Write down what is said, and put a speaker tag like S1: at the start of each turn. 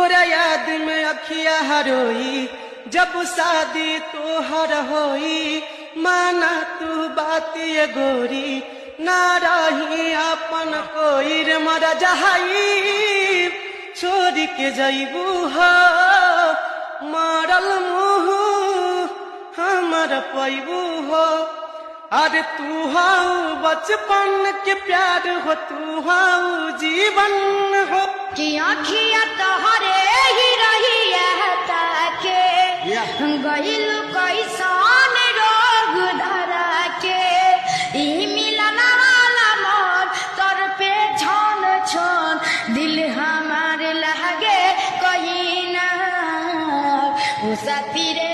S1: तोरा याद में अखिया हरोई जब शादी तोहर होई माना तू बात ये गोरी ना रही अपन कोई रे मरा जहाई छोड़ के जईबू हो मरल मुँह हमर पैबू हो अरे तू हाउ बचपन के प्यार हो तू हाउ जीवन हो
S2: कि आँखिया तोहरे ही रही ताके गइल कैसन रोग धरा के ई मिलन वाला मोर तोर पे छन छन दिल हमारे लगे कहीं ना ओ साथी रे